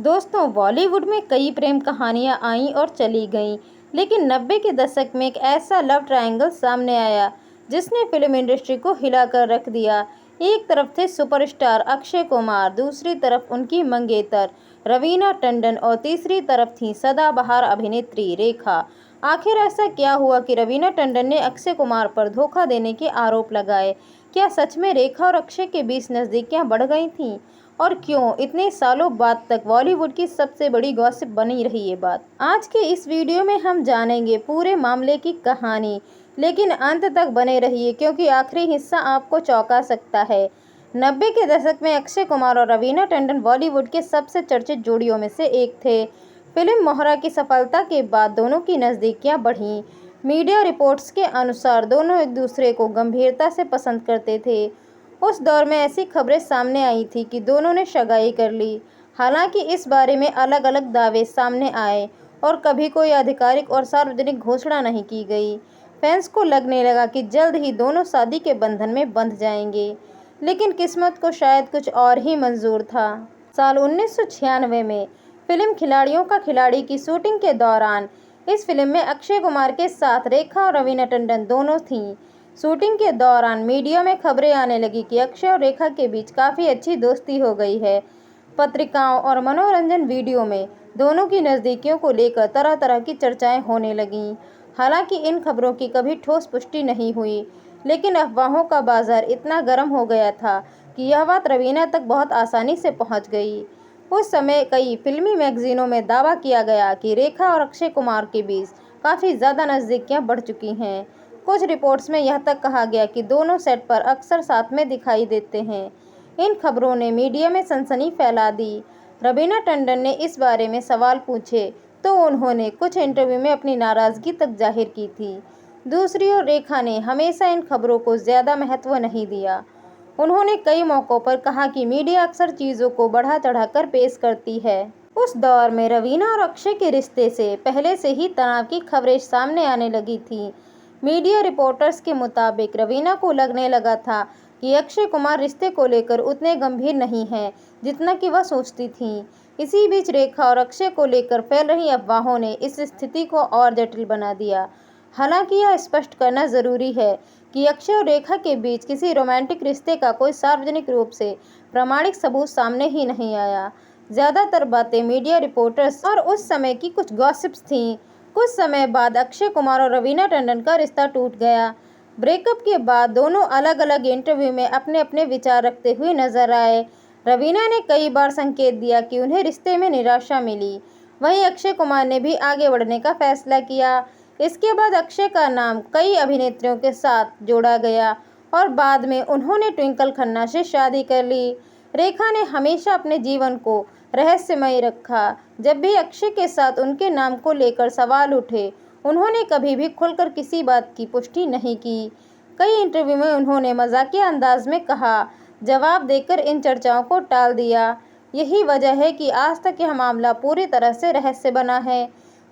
दोस्तों, बॉलीवुड में कई प्रेम कहानियां आईं और चली गईं, लेकिन 90 के दशक में एक ऐसा लव ट्रायंगल सामने आया जिसने फिल्म इंडस्ट्री को हिलाकर रख दिया। एक तरफ थे सुपरस्टार अक्षय कुमार, दूसरी तरफ उनकी मंगेतर रवीना टंडन और तीसरी तरफ थी सदाबहार अभिनेत्री रेखा। आखिर ऐसा क्या हुआ कि रवीना टंडन ने अक्षय कुमार पर धोखा देने के आरोप लगाए? क्या सच में रेखा और अक्षय के बीच नज़दीकियां बढ़ गई थीं? और क्यों इतने सालों बाद तक बॉलीवुड की सबसे बड़ी गॉसिप बनी रही ये बात? आज के इस वीडियो में हम जानेंगे पूरे मामले की कहानी, लेकिन अंत तक बने रहिए क्योंकि आखिरी हिस्सा आपको चौंका सकता है। 90 के दशक में अक्षय कुमार और रवीना टंडन बॉलीवुड के सबसे चर्चित जोड़ियों में से एक थे। फिल्म मोहरा की सफलता के बाद दोनों की नज़दीकियां बढ़ीं। मीडिया रिपोर्ट्स के अनुसार दोनों एक दूसरे को गंभीरता से पसंद करते थे। उस दौर में ऐसी खबरें सामने आई थी कि दोनों ने सगाई कर ली। हालांकि इस बारे में अलग अलग दावे सामने आए और कभी कोई आधिकारिक और सार्वजनिक घोषणा नहीं की गई। फैंस को लगने लगा कि जल्द ही दोनों शादी के बंधन में बंध जाएंगे, लेकिन किस्मत को शायद कुछ और ही मंजूर था। साल 1996 में फिल्म खिलाड़ियों का खिलाड़ी की शूटिंग के दौरान इस फिल्म में अक्षय कुमार के साथ रेखा और रवीना टंडन दोनों थीं। शूटिंग के दौरान मीडिया में खबरें आने लगी कि अक्षय और रेखा के बीच काफ़ी अच्छी दोस्ती हो गई है। पत्रिकाओं और मनोरंजन वीडियो में दोनों की नज़दीकियों को लेकर तरह तरह की चर्चाएं होने लगीं। हालांकि इन खबरों की कभी ठोस पुष्टि नहीं हुई, लेकिन अफवाहों का बाजार इतना गर्म हो गया था कि यह बात रवीना तक बहुत आसानी से पहुंच गई। उस समय कई फिल्मी मैगजीनों में दावा किया गया कि रेखा और अक्षय कुमार के बीच काफ़ी ज़्यादा नज़दीकियां बढ़ चुकी हैं। कुछ रिपोर्ट्स में यह तक कहा गया कि दोनों सेट पर अक्सर साथ में दिखाई देते हैं। इन खबरों ने मीडिया में सनसनी फैला दी। रवीना टंडन ने इस बारे में सवाल पूछे तो उन्होंने कुछ इंटरव्यू में अपनी नाराज़गी तक जाहिर की थी। दूसरी ओर रेखा ने हमेशा इन खबरों को ज़्यादा महत्व नहीं दिया। उन्होंने कई मौक़ों पर कहा कि मीडिया अक्सर चीज़ों को बढ़ा चढ़ाकर पेश करती है। उस दौर में रवीना और अक्षय के रिश्ते से पहले से ही तनाव की खबरें सामने आने लगी थीं। मीडिया रिपोर्टर्स के मुताबिक रवीना को लगने लगा था कि अक्षय कुमार रिश्ते को लेकर उतने गंभीर नहीं हैं जितना कि वह सोचती थीं। इसी बीच रेखा और अक्षय को लेकर फैल रही अफवाहों ने इस स्थिति को और जटिल बना दिया। हालांकि यह स्पष्ट करना ज़रूरी है कि अक्षय और रेखा के बीच किसी रोमांटिक रिश्ते का कोई सार्वजनिक रूप से प्रामाणिक सबूत सामने ही नहीं आया। ज़्यादातर बातें मीडिया रिपोर्टर्स और उस समय की कुछ गॉसिप्स थीं। कुछ समय बाद अक्षय कुमार और रवीना टंडन का रिश्ता टूट गया। ब्रेकअप के बाद दोनों अलग अलग इंटरव्यू में अपने अपने विचार रखते हुए नजर आए। रवीना ने कई बार संकेत दिया कि उन्हें रिश्ते में निराशा मिली। वहीं अक्षय कुमार ने भी आगे बढ़ने का फैसला किया। इसके बाद अक्षय का नाम कई अभिनेत्रियों के साथ जोड़ा गया और बाद में उन्होंने ट्विंकल खन्ना से शादी कर ली। रेखा ने हमेशा अपने जीवन को रहस्यमय रखा। जब भी अक्षय के साथ उनके नाम को लेकर सवाल उठे, उन्होंने कभी भी खुलकर किसी बात की पुष्टि नहीं की। कई इंटरव्यू में उन्होंने मजाकिया अंदाज में कहा, जवाब देकर इन चर्चाओं को टाल दिया। यही वजह है कि आज तक यह मामला पूरी तरह से रहस्य बना है।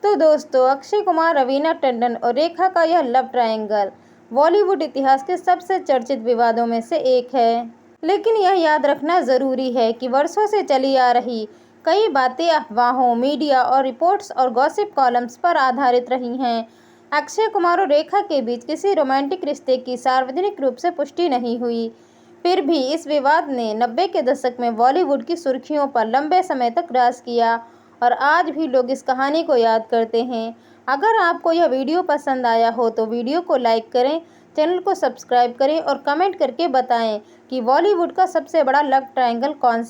तो दोस्तों, अक्षय कुमार, रवीना टंडन और रेखा का यह लव ट्रायंगल बॉलीवुड इतिहास के सबसे चर्चित विवादों में से एक है। लेकिन यह याद रखना ज़रूरी है कि वर्षों से चली आ रही कई बातें अफवाहों, मीडिया और रिपोर्ट्स और गॉसिप कॉलम्स पर आधारित रही हैं। अक्षय कुमार और रेखा के बीच किसी रोमांटिक रिश्ते की सार्वजनिक रूप से पुष्टि नहीं हुई। फिर भी इस विवाद ने 90 के दशक में बॉलीवुड की सुर्खियों पर लंबे समय तक राज किया और आज भी लोग इस कहानी को याद करते हैं। अगर आपको यह वीडियो पसंद आया हो तो वीडियो को लाइक करें, चैनल को सब्सक्राइब करें और कमेंट करके बताएं कि बॉलीवुड का सबसे बड़ा लव ट्रायंगल कौन सा